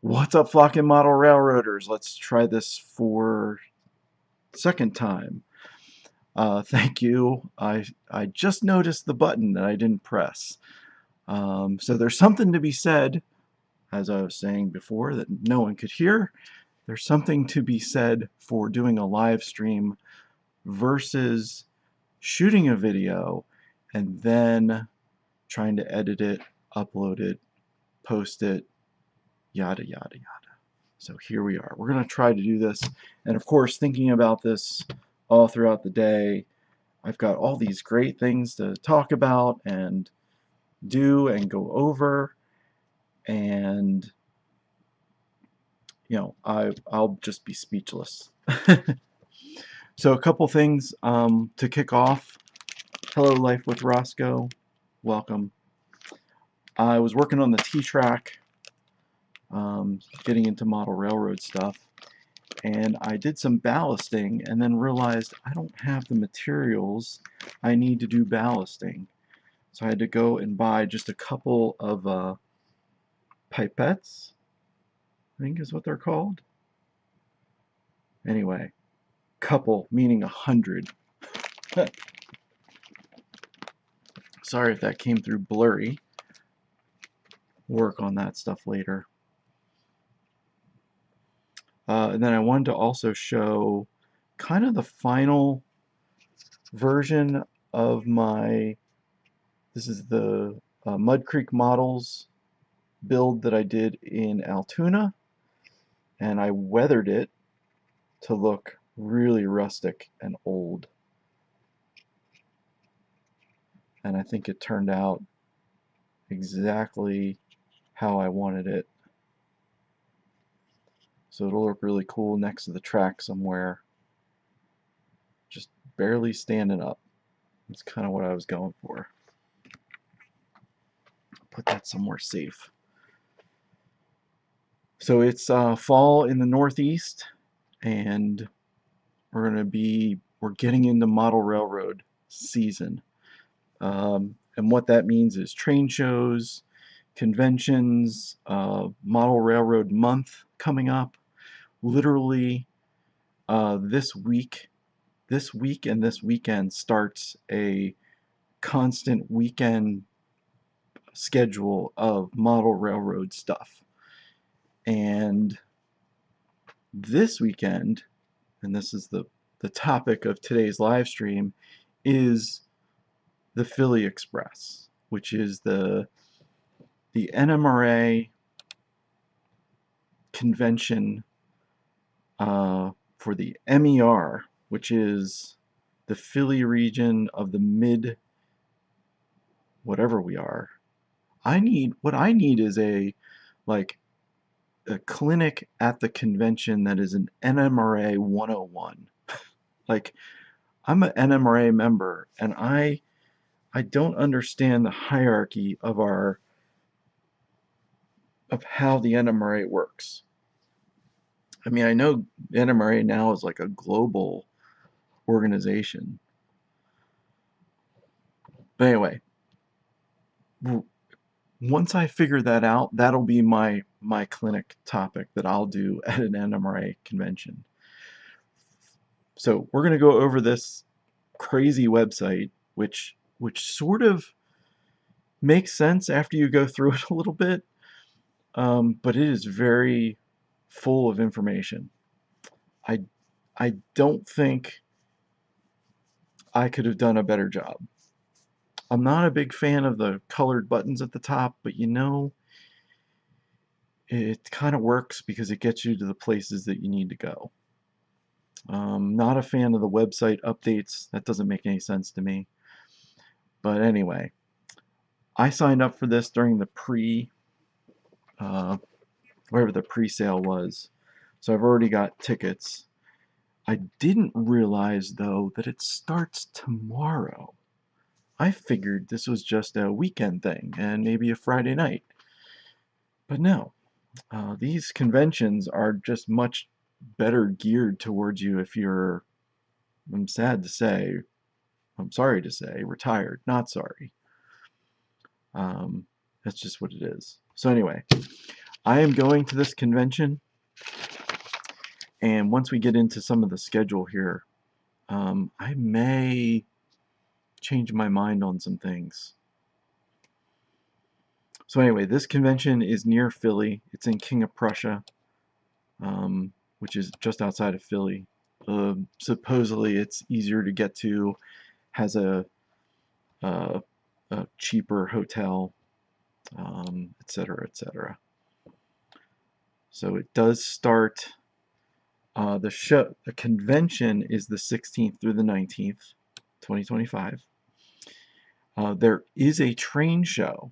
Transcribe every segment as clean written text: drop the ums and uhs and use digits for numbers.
What's up, flocking model railroaders? Let's try this for second time. Thank you. I just noticed the button that I didn't press. So there's something to be said, as I was saying before, that no one could hear. There's something to be said for doing a live stream versus shooting a video and then trying to edit it, upload it, post it, yada yada yada. So here we are. We're going to try to do this. And of course, thinking about this all throughout the day, I've got all these great things to talk about and do and go over. And, I'll just be speechless. So a couple things to kick off. Hello, Life with Roscoe. Welcome. I was working on the T-track, getting into model railroad stuff. And I did some ballasting and then realized I don't have the materials I need to do ballasting. So I had to go and buy just a couple of pipettes, I think is what they're called. Anyway, couple meaning 100. Sorry if that came through blurry. Work on that stuff later. And then I wanted to also show kind of the final version of this is the Mud Creek Models build that I did in Altoona, and I weathered it to look really rustic and old. And I think it turned out exactly how I wanted it. So it'll look really cool next to the track somewhere, just barely standing up. That's kind of what I was going for. Put that somewhere safe. So it's fall in the Northeast, and we're getting into model railroad season. And what that means is train shows, conventions, model railroad month coming up. Literally this week and this weekend starts a constant weekend schedule of model railroad stuff. And this weekend, and this is the topic of today's live stream, is the PhillyExpress, which is the NMRA convention for the MER, which is the Philly region of the mid whatever we are. What I need is a clinic at the convention that is an NMRA 101. Like, I'm an NMRA member, and I don't understand the hierarchy of how the NMRA works. I mean, I know NMRA now is like a global organization. But anyway, once I figure that out, that'll be my clinic topic that I'll do at an NMRA convention. So we're going to go over this crazy website, which sort of makes sense after you go through it a little bit, but it is very full of information. I don't think I could have done a better job. I'm not a big fan of the colored buttons at the top, but it kind of works because it gets you to the places that you need to go. Not a fan of the website updates. That doesn't make any sense to me. But anyway, I signed up for this during the whatever the pre-sale was. So I've already got tickets. I didn't realize, though, that it starts tomorrow. I figured this was just a weekend thing and maybe a Friday night. But no, these conventions are just much better geared towards you if you're, I'm sorry to say, retired. Not sorry. That's just what it is. So anyway, I am going to this convention, and once we get into some of the schedule here, I may change my mind on some things. So anyway, this convention is near Philly. It's in King of Prussia, which is just outside of Philly. Supposedly it's easier to get to, has a, a cheaper hotel, etc., etc. So it does start. The convention is the 16th through the 19th, 2025. There is a train show.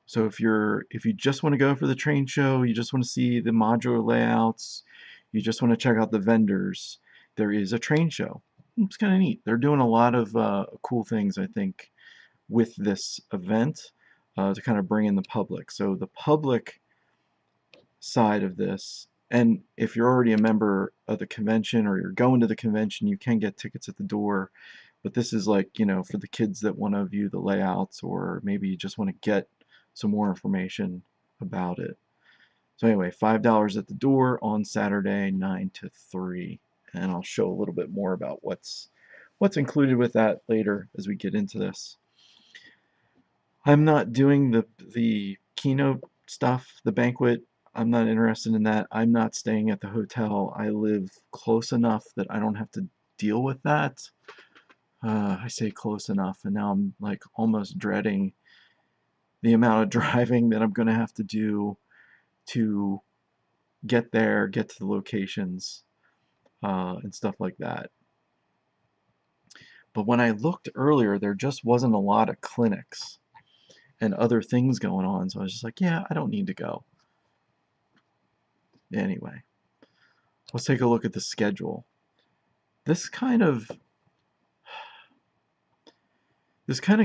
So if you just want to go for the train show, you just want to see the modular layouts, you just want to check out the vendors, there is a train show. It's kind of neat. They're doing a lot of cool things, I think, with this event to kind of bring in the public. So the public side of this, and if you're already a member of the convention or you're going to the convention, you can get tickets at the door. But this is like, for the kids that want to view the layouts, or maybe you just want to get some more information about it. So anyway, $5 at the door on Saturday, 9 to 3. And I'll show a little bit more about what's included with that later as we get into this. I'm not doing the keynote stuff, the banquet. I'm not interested in that. I'm not staying at the hotel. I live close enough that I don't have to deal with that. I say close enough, and now I'm like almost dreading the amount of driving that I'm going to have to do to get there, get to the locations, and stuff like that. But when I looked earlier, there just wasn't a lot of clinics and other things going on, so I was just like, yeah, I don't need to go. Anyway, let's take a look at the schedule. This kind of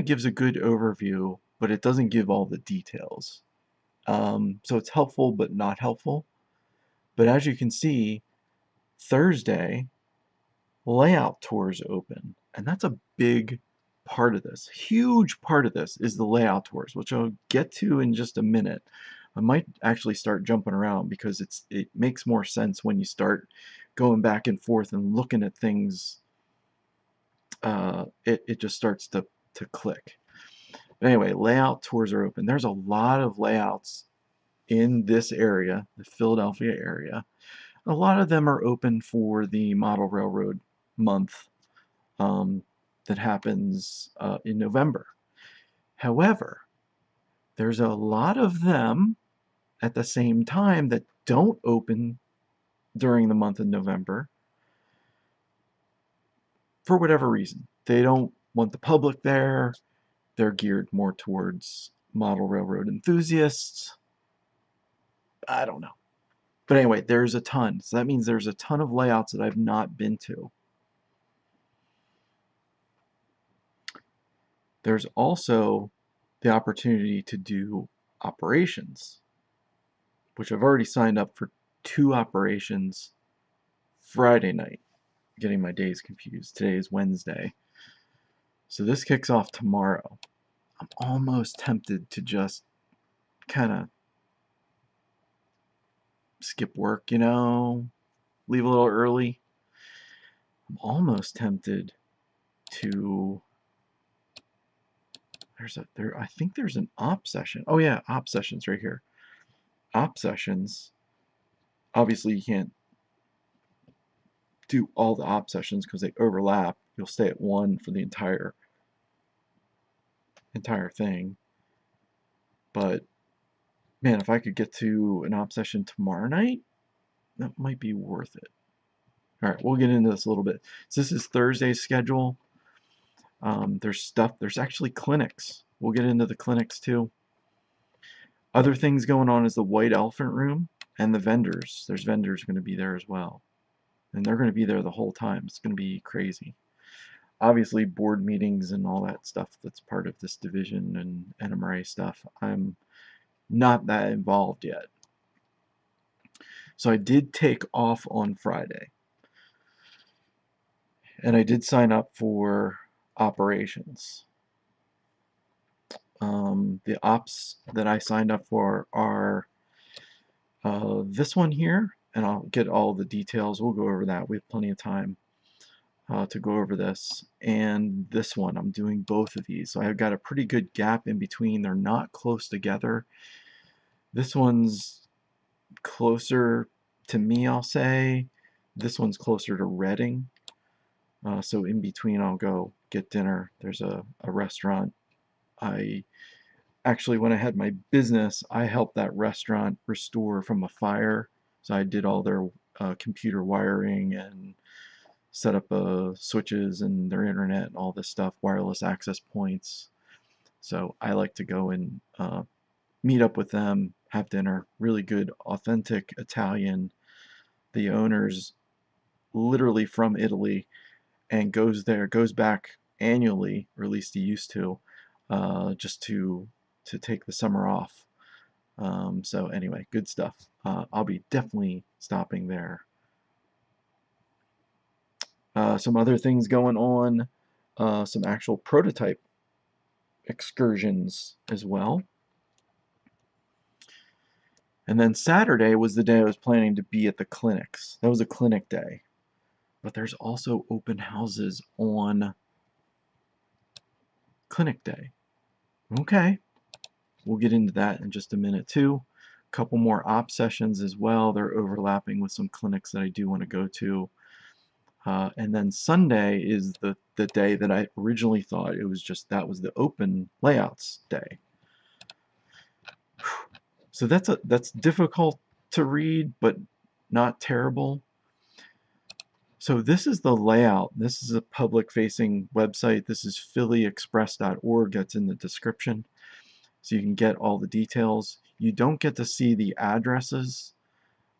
gives a good overview, but it doesn't give all the details. So it's helpful but not helpful. But as you can see, Thursday, layout tours open, and that's a big part of this. Huge part of this is the layout tours, which I'll get to in just a minute. I might actually start jumping around because it makes more sense when you start going back and forth and looking at things. It just starts to click. But anyway, layout tours are open. There's a lot of layouts in this area, the Philadelphia area. A lot of them are open for the Model Railroad month that happens in November. However, there's a lot of them at the same time that don't open during the month of November for whatever reason. They don't want the public there. They're geared more towards model railroad enthusiasts. I don't know. But anyway, there's a ton. So that means there's a ton of layouts that I've not been to. There's also the opportunity to do operations, which I've already signed up for 2 operations Friday night. Getting my days confused. Today is Wednesday. So this kicks off tomorrow. I'm almost tempted to just kind of skip work, leave a little early. I'm almost tempted to I think there's an op session. Oh yeah, op sessions right here. Op sessions. Obviously you can't do all the op sessions because they overlap. You'll stay at one for the entire thing. But man, if I could get to an op session tomorrow night, that might be worth it. All right, we'll get into this a little bit. So this is Thursday's schedule. There's actually clinics. We'll get into the clinics too. Other things going on is the White Elephant Room and the vendors. There's vendors going to be there as well. And they're going to be there the whole time. It's going to be crazy. Obviously, board meetings and all that stuff that's part of this division and NMRA stuff. I'm not that involved yet. So I did take off on Friday. And I did sign up for operations. The ops that I signed up for are This one here, and I'll get all the details. We'll go over that. We have plenty of time to go over this. And this one, I'm doing both of these. So I've got a pretty good gap in between. They're not close together. This one's closer to me, I'll say. This one's closer to Reading. So in between, I'll go get dinner. There's a restaurant. I actually, when I had my business, I helped that restaurant restore from a fire. So I did all their computer wiring and set up switches and their internet and all this stuff, wireless access points. So I like to go and meet up with them, have dinner. Really good, authentic Italian. The owner's literally from Italy and goes back annually, or at least he used to, just to take the summer off. So anyway, good stuff. I'll be definitely stopping there. Some other things going on, some actual prototype excursions as well. And then Saturday was the day I was planning to be at the clinics. That was a clinic day. But there's also open houses on clinic day. Okay, we'll get into that in just a minute too. A couple more op sessions as well. They're overlapping with some clinics that I do want to go to. And then Sunday is the day that I originally thought it was just that was the open layouts day. So that's difficult to read, but not terrible. So this is the layout. This is a public-facing website. This is PhillyExpress.org. That's in the description. So you can get all the details. You don't get to see the addresses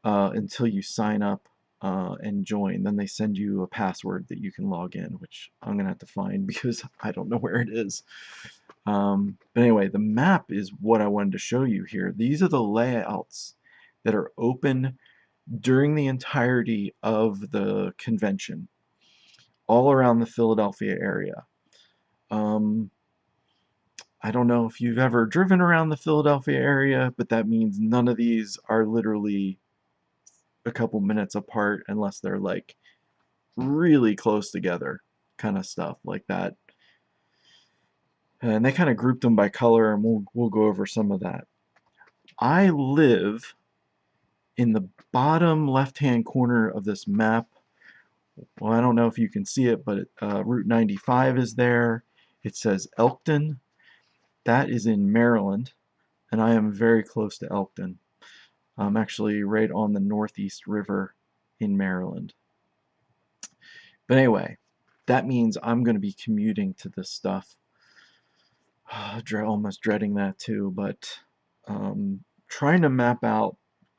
until you sign up and join. Then they send you a password that you can log in, which I'm going to have to find because I don't know where it is. But anyway, the map is what I wanted to show you here. These are the layouts that are open during the entirety of the convention, all around the Philadelphia area. I don't know if you've ever driven around the Philadelphia area, but that means none of these are literally a couple minutes apart unless they're like really close together, kind of stuff like that. And they kind of grouped them by color, and we'll go over some of that. I live in the bottom left-hand corner of this map. Well, I don't know if you can see it, but Route 95 is there. It says Elkton. That is in Maryland, and I am very close to Elkton. I'm actually right on the Northeast River in Maryland. But anyway, that means I'm going to be commuting to this stuff. Almost dreading that too, but trying to map out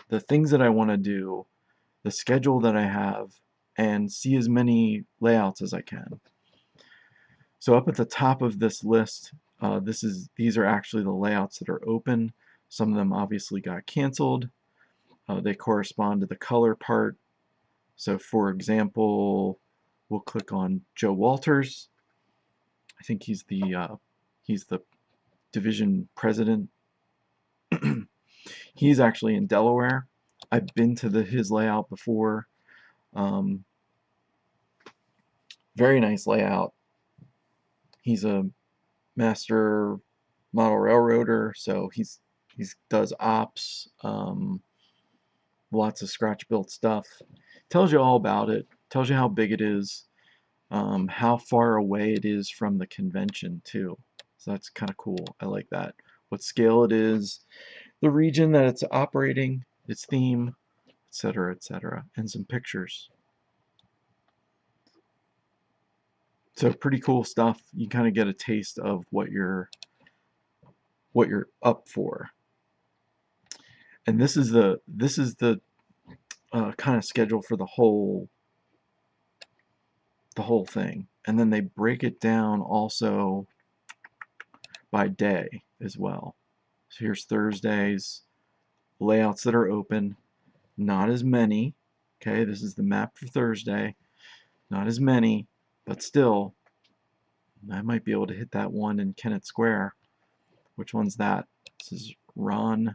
the things that I want to do, the schedule that I have, and see as many layouts as I can. So up at the top of this list, these are actually the layouts that are open. Some of them obviously got canceled. They correspond to the color part. So for example, we'll click on Joe Walters. I think he's the division president. He's actually in Delaware. I've been to his layout before. Very nice layout. He's a master model railroader, so he does ops, lots of scratch built stuff. Tells you all about it. Tells you how big it is, how far away it is from the convention too. So that's kind of cool. I like that. What scale it is, the region that it's operating, its theme, etc., and some pictures. So pretty cool stuff. You kind of get a taste of what you're up for. And this is the kind of schedule for the whole thing. And then they break it down also by day as well. So here's Thursdays, layouts that are open, not as many. Okay, this is the map for Thursday. Not as many, but still, I might be able to hit that one in Kennett Square. Which one's that? This is Ron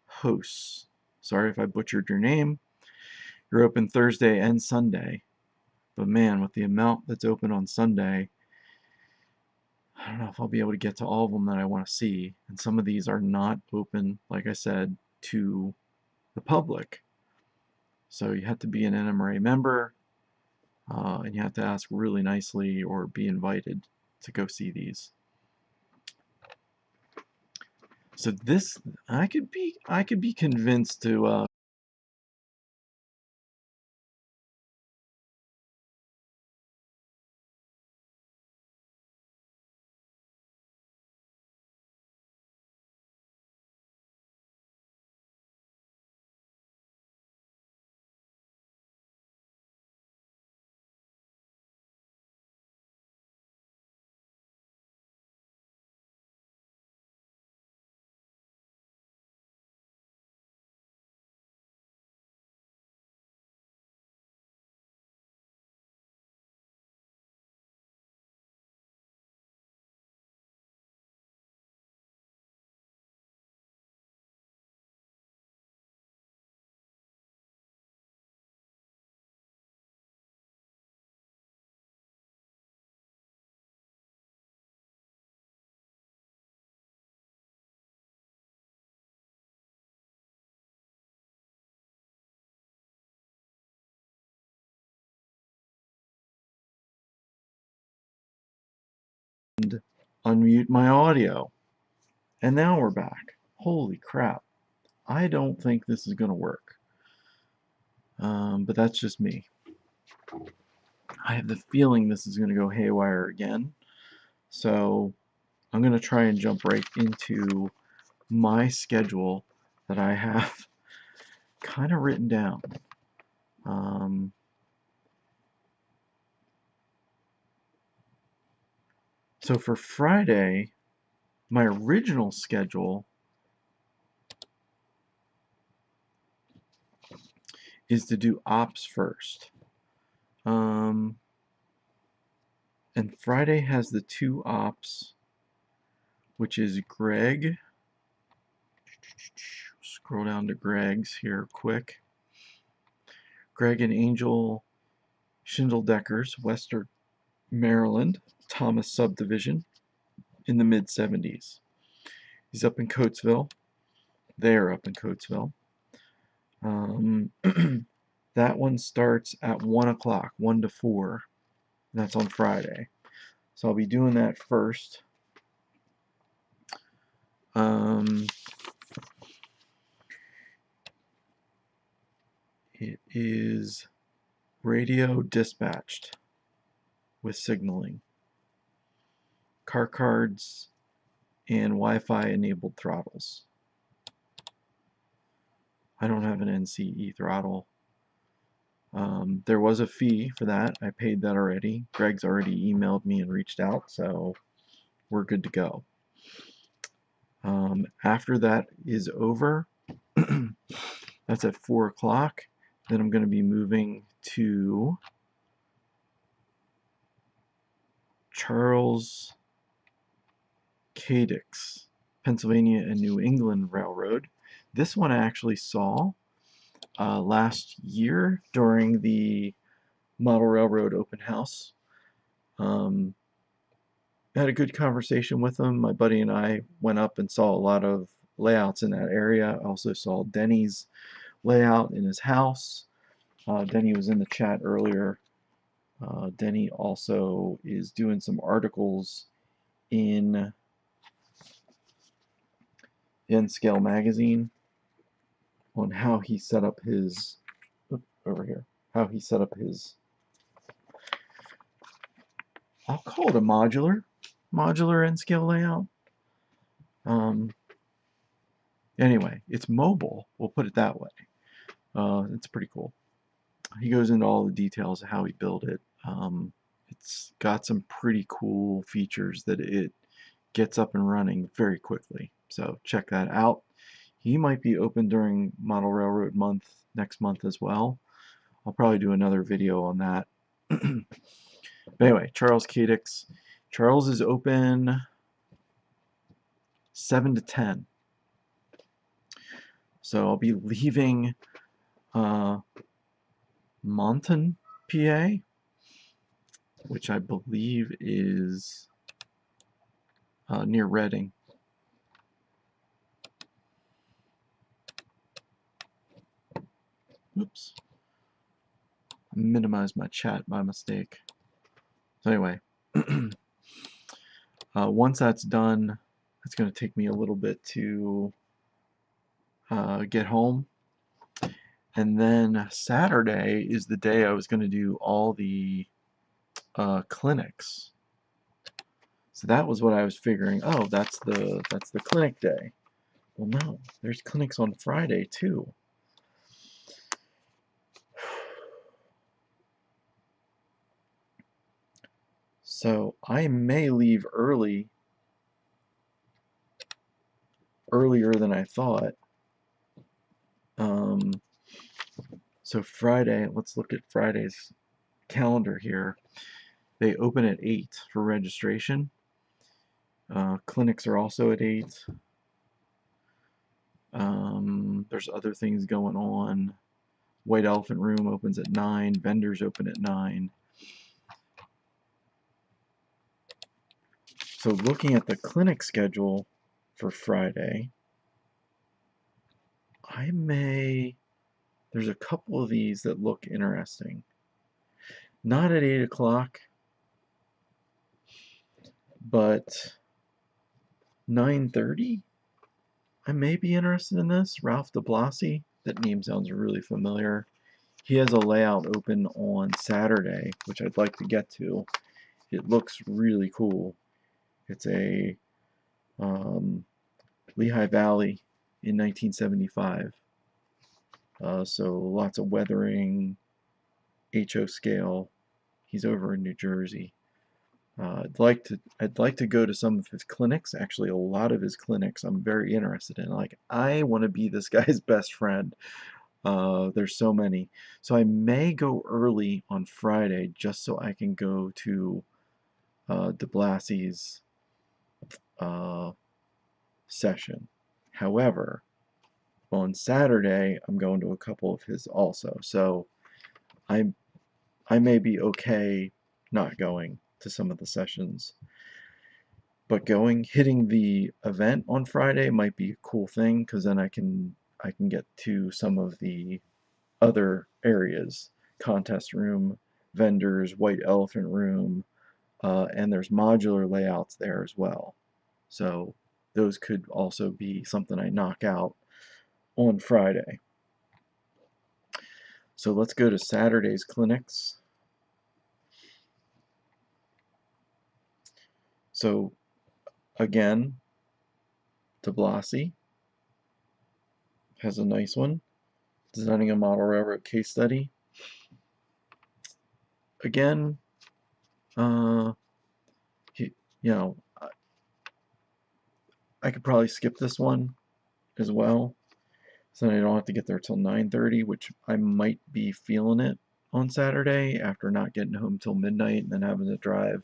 Hose. Sorry if I butchered your name. You're open Thursday and Sunday. But man, with the amount that's open on Sunday, I don't know if I'll be able to get to all of them that I want to see. And some of these are not open, like I said, to the public. So you have to be an NMRA member, and you have to ask really nicely or be invited to go see these. So this, I could be convinced to unmute my audio. And now we're back. Holy crap. I don't think this is going to work. But that's just me. I have the feeling this is going to go haywire again. So I'm going to try and jump right into my schedule that I have kind of written down. So for Friday, my original schedule is to do ops first. And Friday has the two ops, which is Greg. Scroll down to Greg's here quick. Greg and Angel Schindeldeckers, Western Maryland, Thomas Subdivision, in the mid-70s. He's up in Coatesville. They're up in Coatesville. That one starts at 1 o'clock, 1 to 4. And that's on Friday. So I'll be doing that first. It is radio dispatched with signaling, car cards, and Wi-Fi enabled throttles. I don't have an NCE throttle. There was a fee for that. I paid that already. Greg's already emailed me and reached out, so we're good to go. After that is over, that's at 4 o'clock. Then I'm going to be moving to Charles Cadix, Pennsylvania and New England Railroad. This one I actually saw last year during the Model Railroad open house. I had a good conversation with them. My buddy and I went up and saw a lot of layouts in that area. I also saw Denny's layout in his house. Denny was in the chat earlier. Denny also is doing some articles in N-Scale magazine on how he set up his how he set up his, I'll call it a modular N-Scale layout. Anyway, it's mobile, we'll put it that way. It's pretty cool. He goes into all the details of how he built it. It's got some pretty cool features that it gets up and running very quickly. So check that out. He might be open during Model Railroad month next month as well. I'll probably do another video on that. But anyway, Charles Cadix. Charles is open 7 to 10. So I'll be leaving Monton, PA, which I believe is near Reading. Oops. I minimized my chat by mistake. So anyway, once that's done, it's going to take me a little bit to get home. And then Saturday is the day I was going to do all the clinics. So that was what I was figuring. Oh, that's the clinic day. Well, no, there's clinics on Friday too. So I may leave earlier than I thought. So Friday, let's look at Friday's calendar here. They open at 8 for registration. Clinics are also at 8. There's other things going on. White Elephant Room opens at 9. Vendors open at 9. So looking at the clinic schedule for Friday, there's a couple of these that look interesting. Not at 8 o'clock, but 9:30. I may be interested in this. Ralph de Blasi. That name sounds really familiar. He has a layout open on Saturday, which I'd like to get to. It looks really cool. It's a Lehigh Valley in 1975. So lots of weathering, HO scale. He's over in New Jersey. I'd like to go to some of his clinics. Actually, a lot of his clinics I'm very interested in. Like, I want to be this guy's best friend. There's so many. So I may go early on Friday just so I can go to de Blasi's session. However, on Saturday I'm going to a couple of his also. So I may be okay not going to some of the sessions. But hitting the event on Friday might be a cool thing because then I can get to some of the other areas, contest room, vendors, White Elephant Room, and there's modular layouts there as well. So those could also be something I knock out on Friday. So let's go to Saturday's clinics. So again, de Blasi has a nice one. Designing a model railroad case study. Again, I could probably skip this one as well, so I don't have to get there till 9:30, which I might be feeling it on Saturday after not getting home till midnight and then having to drive.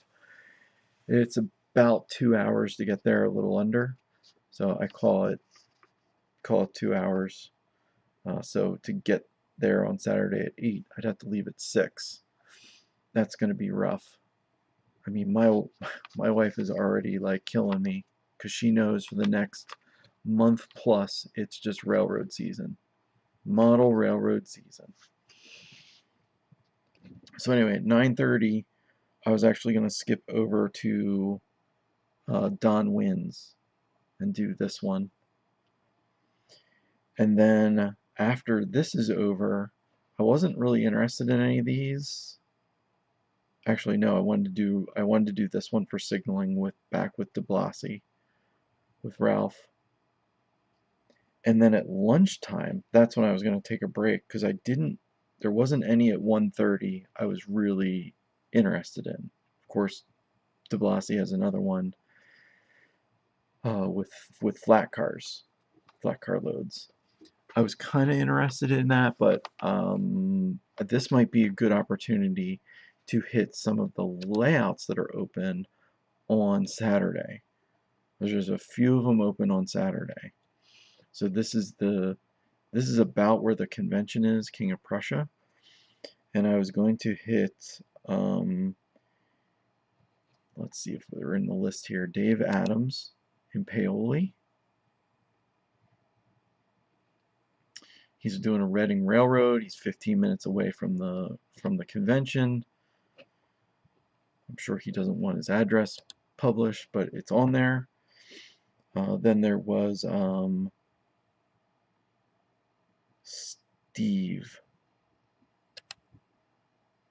It's about 2 hours to get there, a little under, so I call it 2 hours. So to get there on Saturday at 8, I'd have to leave at 6. That's going to be rough. I mean, my wife is already like killing me because she knows for the next month plus it's just railroad season, model railroad season. So anyway, at 9:30, I was actually going to skip over to Don Wins and do this one, and then after this is over, I wasn't really interested in any of these. Actually, no, I wanted to do this one for signaling back with de Blasi, with Ralph. And then at lunchtime, that's when I was going to take a break because there wasn't any at 1:30 I was really interested in. Of course, de Blasi has another one with flat car loads. I was kind of interested in that, but this might be a good opportunity to hit some of the layouts that are open on Saturday. There's a few of them open on Saturday. So this is the This is about where the convention is, King of Prussia. And I was going to hit, let's see if they're in the list here, Dave Adams in Paoli. He's doing a Reading Railroad. He's 15 minutes away from the convention. I'm sure he doesn't want his address published, but it's on there. Then there was Steve.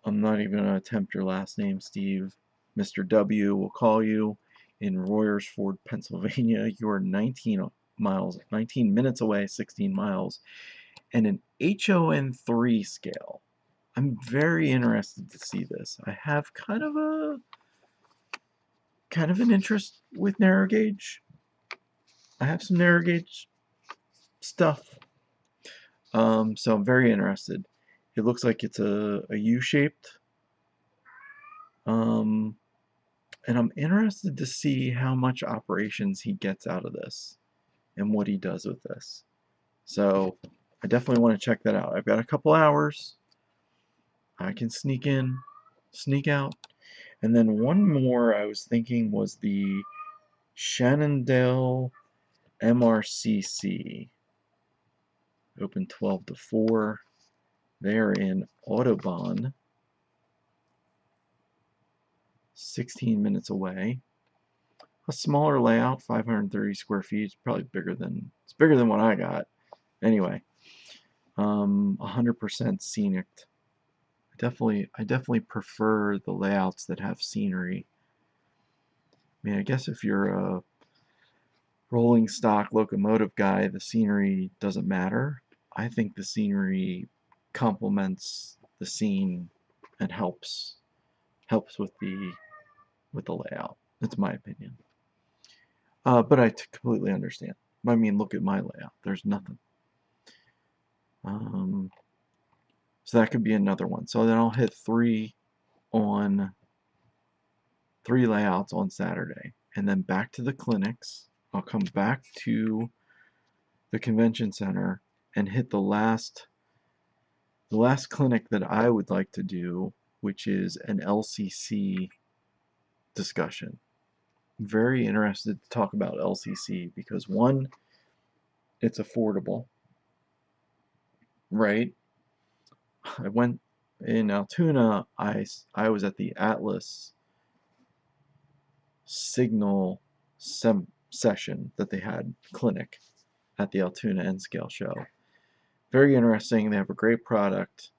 I'm not even going to attempt your last name, Steve. Mr. W will call you in Royersford, Pennsylvania. You are 19 minutes away, 16 miles, and an HON3 scale. I'm very interested to see this. I have kind of an interest with narrow gauge. I have some narrow gauge stuff, so I'm very interested. It looks like it's a U-shaped, and I'm interested to see how much operations he gets out of this and what he does with this. So I definitely want to check that out. I've got a couple hours. I can sneak in, sneak out. And then one more I was thinking was the Shannondale MRCC. Open 12 to 4. They're in Audubon, 16 minutes away. A smaller layout, 530 square feet. It's probably bigger than what I got. Anyway, 100% scenic. I definitely prefer the layouts that have scenery. I mean, I guess if you're a rolling stock locomotive guy, the scenery doesn't matter. I think the scenery complements the scene and helps with the layout. That's my opinion. But I completely understand. I mean, look at my layout. There's nothing. So that could be another one. So then I'll hit three layouts on Saturday, and then back to the clinics. I'll come back to the convention center and hit the last clinic that I would like to do, which is an LCC discussion. I'm very interested to talk about LCC because one, it's affordable, right? I went in Altoona. I was at the Atlas Signal session that they had clinic at the Altoona N-Scale show. Very interesting. They have a great product,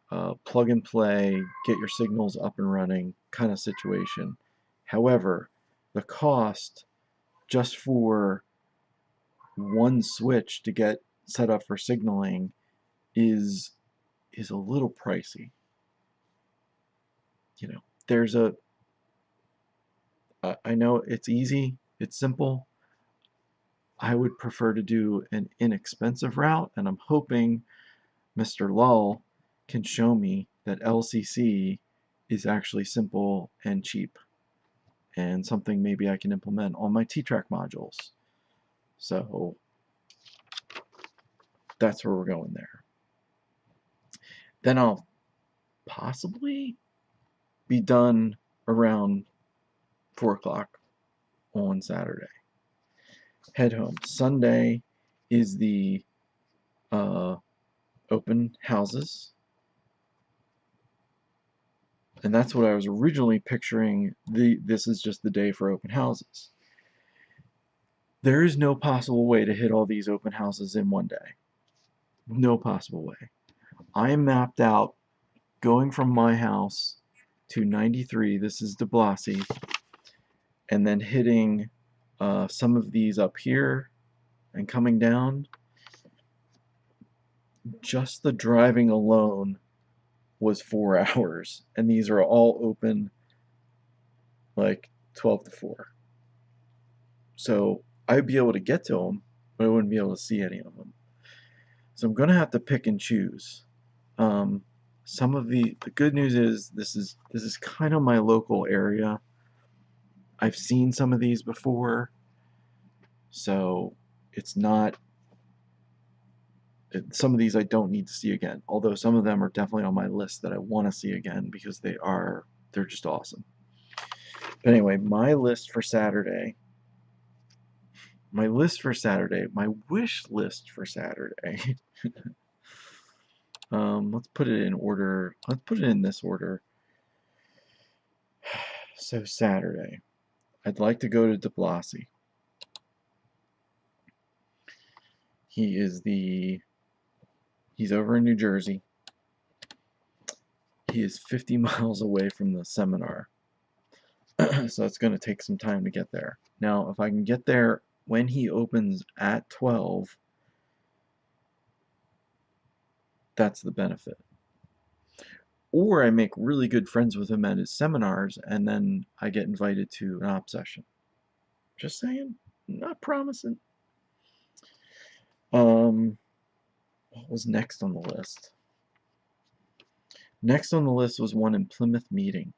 plug and play, get your signals up and running kind of situation. However, the cost just for one switch to get set up for signaling is a little pricey. You know, there's I know it's easy, it's simple. I would prefer to do an inexpensive route, and I'm hoping Mr. Lull can show me that LCC is actually simple and cheap and something maybe I can implement on my T-Track modules. So that's where we're going there. Then I'll possibly be done around 4 o'clock on Saturday. Head home. Sunday is the open houses. And that's what I was originally picturing. This is just the day for open houses. There is no possible way to hit all these open houses in one day. No possible way. I am mapped out going from my house to 93. This is De Blasi. And then hitting some of these up here and coming down. Just the driving alone was 4 hours. And these are all open like 12 to 4. So I'd be able to get to them, but I wouldn't be able to see any of them. So I'm going to have to pick and choose. Some of the good news is this is kind of my local area. I've seen some of these before, so it's not Some of these I don't need to see again, although some of them are definitely on my list that I want to see again because they're just awesome. But anyway, my list for Saturday, my wish list for Saturday. Let's put it in order. Let's put it in this order. So Saturday, I'd like to go to De Blasi. He's over in New Jersey. He is 50 miles away from the seminar. So it's going to take some time to get there. Now, if I can get there when he opens at 12, that's the benefit. Or I make really good friends with him at his seminars, and then I get invited to an op session. Just saying, not promising. What was next on the list? Next on the list was one in Plymouth Meeting.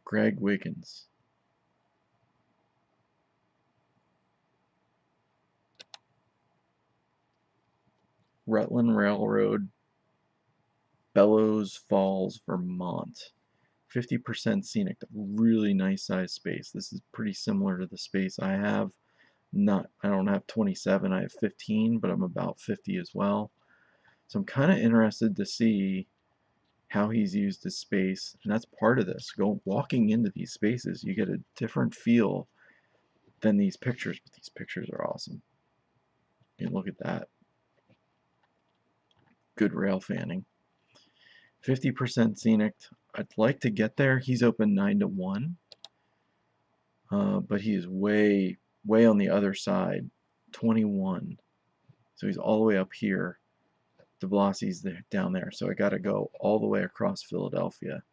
Greg Wiggins. Rutland Railroad, Bellows Falls, Vermont. 50% scenic, really nice size space. This is pretty similar to the space I have. I don't have 27, I have 15, but I'm about 50 as well. So I'm kind of interested to see how he's used his space, and that's part of this. Walking into these spaces, you get a different feel than these pictures, but these pictures are awesome. And look at that. Good rail fanning. 50% scenic. I'd like to get there. He's open 9 to 1. But he is way on the other side, 21. So he's all the way up here. De Blasi's down there. So I got to go all the way across Philadelphia.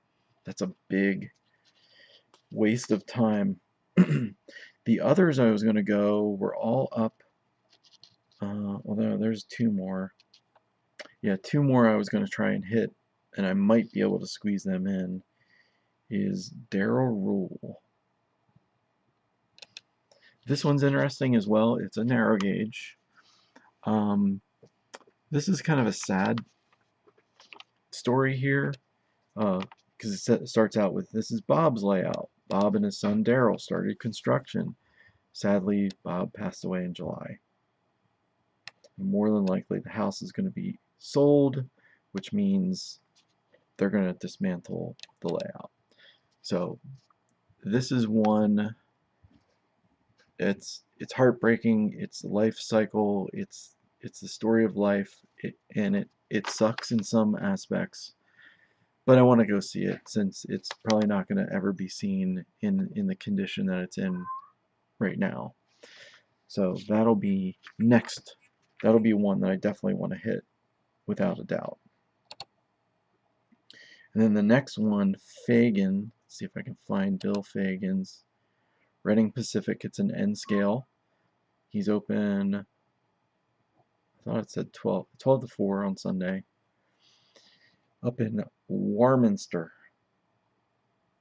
That's a big waste of time. The others I was going to go were all up. Although there's 2 more. Yeah, 2 more I was going to try and hit, and I might be able to squeeze them in, is Darrell Rule. This one's interesting as well. It's a narrow gauge. This is kind of a sad story here, because it starts out with, this is Bob's layout. Bob and his son Darrell started construction. Sadly, Bob passed away in July. More than likely, the house is going to be sold, which means they're going to dismantle the layout. So this is one. It's heartbreaking. It's the life cycle. It's the story of life. It sucks in some aspects, but I want to go see it since it's probably not going to ever be seen in the condition that it's in right now. So that'll be next. That'll be one that I definitely want to hit without a doubt. And then the next one, Fagan. Let's see if I can find Bill Fagan's. Reading Pacific. It's an N scale. He's open, I thought it said 12 to 4 on Sunday. Up in Warminster.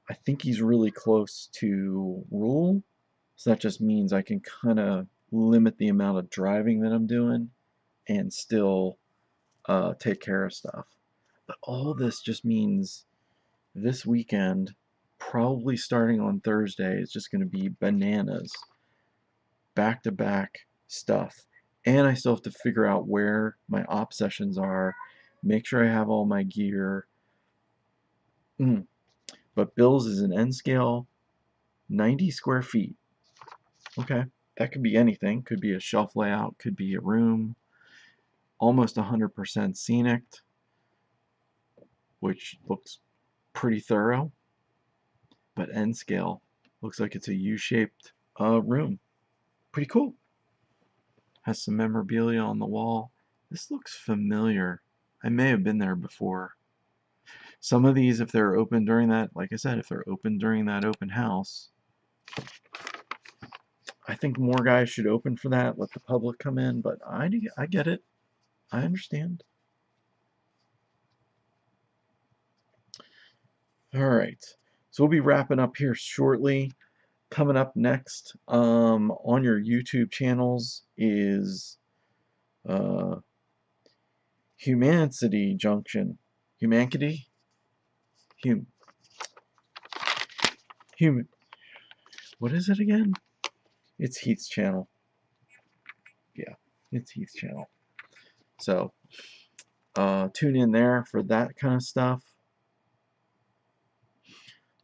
I think he's really close to Rule. So that just means I can kind of limit the amount of driving that I'm doing and still take care of stuff. But all this just means this weekend, probably starting on Thursday, is just going to be bananas. Back-to-back stuff. And I still have to figure out where my op sessions are, make sure I have all my gear. But Bill's is an N scale, 90 square feet. Okay, that could be anything. Could be a shelf layout, could be a room. Almost 100% scenic, which looks pretty thorough. But N scale looks like it's a U-shaped room. Pretty cool. Has some memorabilia on the wall. This looks familiar. I may have been there before. Some of these, if they're open during that, like I said, if they're open during that open house, I think more guys should open for that, let the public come in, but I get it. I understand. Alright, so we'll be wrapping up here shortly. Coming up next on your YouTube channels is Humanity Junction. Humanity? Hum. What is it again? It's Heath's channel. Yeah, it's Heath's channel. So, tune in there for that kind of stuff.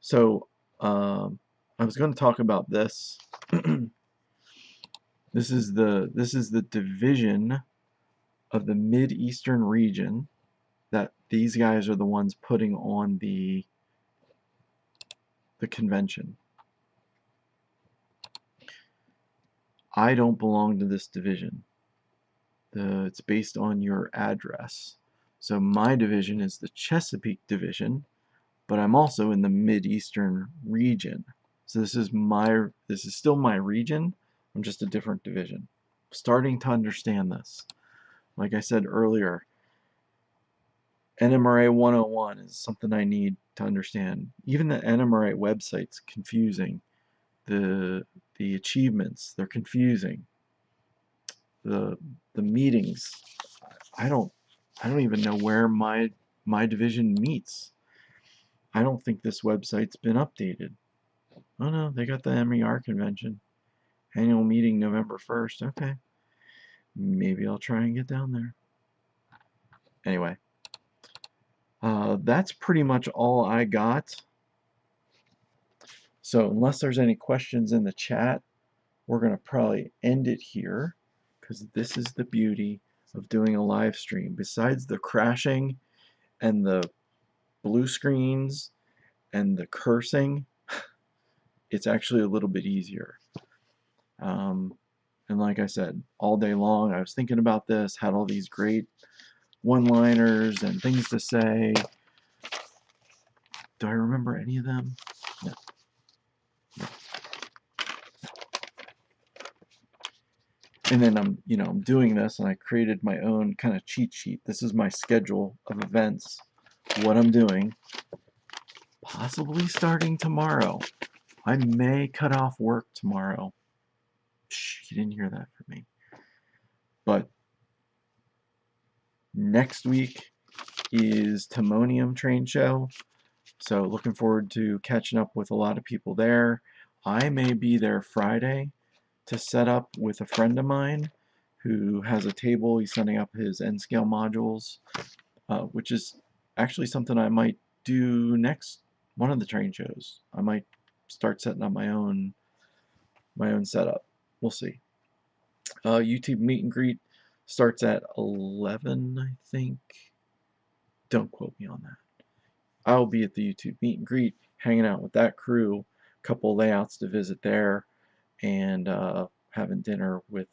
So, I was going to talk about this. This is the division of the Mid-Eastern region that these guys are the ones putting on the convention. I don't belong to this division. It's based on your address. So my division is the Chesapeake division, but I'm also in the Mid-Eastern region. So this is still my region. I'm just a different division. I'm starting to understand this. Like I said earlier, NMRA 101 is something I need to understand. Even the NMRA website's confusing. The achievements, they're confusing. The meetings, I don't even know where my division meets. I don't think this website's been updated. Oh no, they got the MER convention. Annual meeting November 1st. Okay. Maybe I'll try and get down there. Anyway, that's pretty much all I got. So unless there's any questions in the chat, we're going to probably end it here, because this is the beauty of doing a live stream. Besides the crashing and the blue screens and the cursing, it's actually a little bit easier. And like I said, all day long I was thinking about this, had all these great one-liners and things to say. Do I remember any of them? No. And then I'm doing this, and I created my own kind of cheat sheet. This is my schedule of events, what I'm doing, possibly starting tomorrow. I may cut off work tomorrow. Shh, you didn't hear that from me. But next week is Timonium Train Show, so looking forward to catching up with a lot of people there. I may be there Friday to set up with a friend of mine who has a table. He's setting up his N-scale modules, which is actually something I might do next one of the train shows. I might start setting up my own setup. We'll see. YouTube meet and greet starts at 11, I think. Don't quote me on that. I'll be at the YouTube meet and greet, hanging out with that crew, a couple layouts to visit there, and having dinner with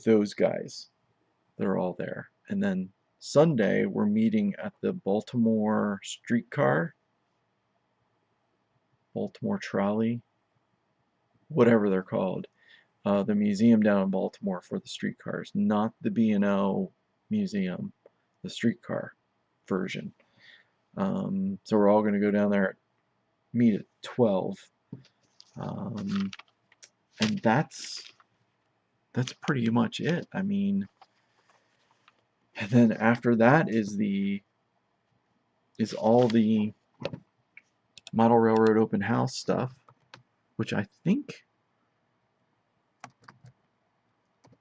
those guys. They're all there. And then Sunday, we're meeting at the Baltimore trolley, whatever they're called. The museum down in Baltimore for the streetcars, not the B&O museum, the streetcar version. So we're all going to go down there, meet at 12. And that's pretty much it. I mean, and then after that is all the Model Railroad Open House stuff, which I think,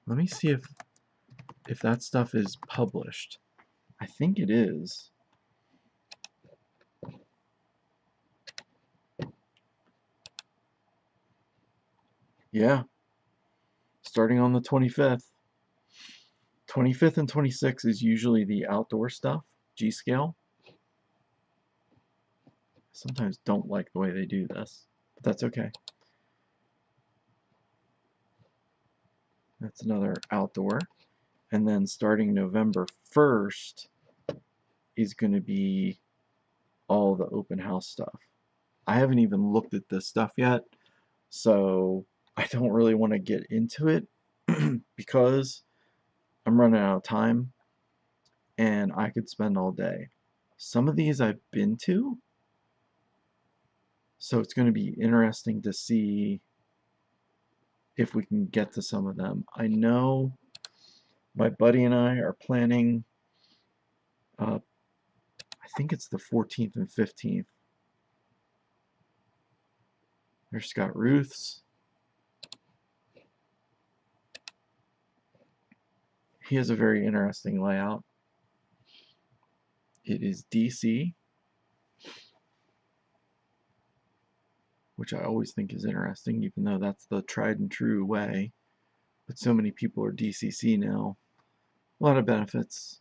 let me see if that stuff is published. I think it is. Yeah, starting on the 25th. 25th and 26th is usually the outdoor stuff, G-scale. Sometimes don't like the way they do this, but that's okay. That's another outdoor. And then starting November 1st is going to be all the open house stuff. I haven't even looked at this stuff yet, so I don't really want to get into it because I'm running out of time and I could spend all day. Some of these I've been to, so it's going to be interesting to see if we can get to some of them. I know My buddy and I are planning, I think it's the 14th and 15th. There's Scott Ruth's. He has a very interesting layout. It is DC, which I always think is interesting, even though that's the tried and true way. But so many people are DCC now. A lot of benefits,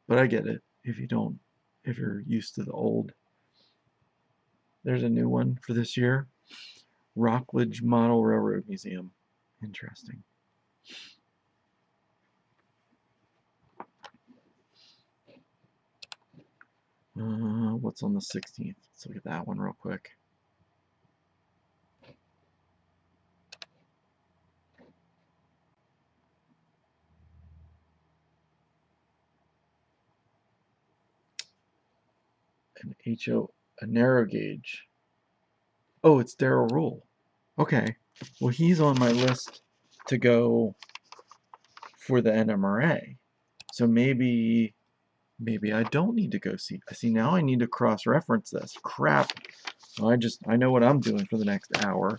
but I get it if you're used to the old. There's a new one for this year. Rockledge Model Railroad Museum. Interesting. What's on the 16th? Let's look at that one real quick. A narrow gauge. Oh, it's Daryl Rule. Okay. Well, he's on my list to go for the NMRA. So maybe I don't need to go see. See, now I need to cross-reference this. Crap. I know what I'm doing for the next hour.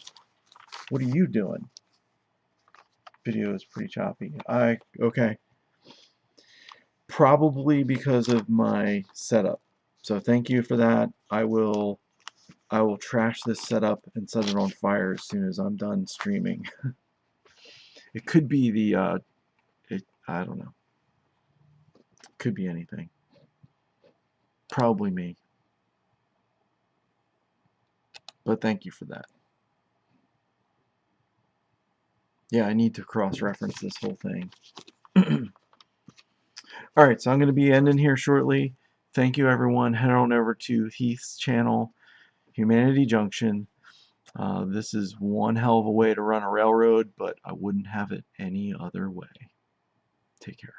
What are you doing? Video is pretty choppy. Okay. Probably because of my setup. So thank you for that. I will trash this setup and set it on fire as soon as I'm done streaming. It could be the I don't know. It could be anything. Probably me. But thank you for that. Yeah, I need to cross-reference this whole thing. Alright, so I'm going to be ending here shortly. Thank you, everyone. Head on over to Heath's channel, Humanity Junction. This is one hell of a way to run a railroad, but I wouldn't have it any other way. Take care.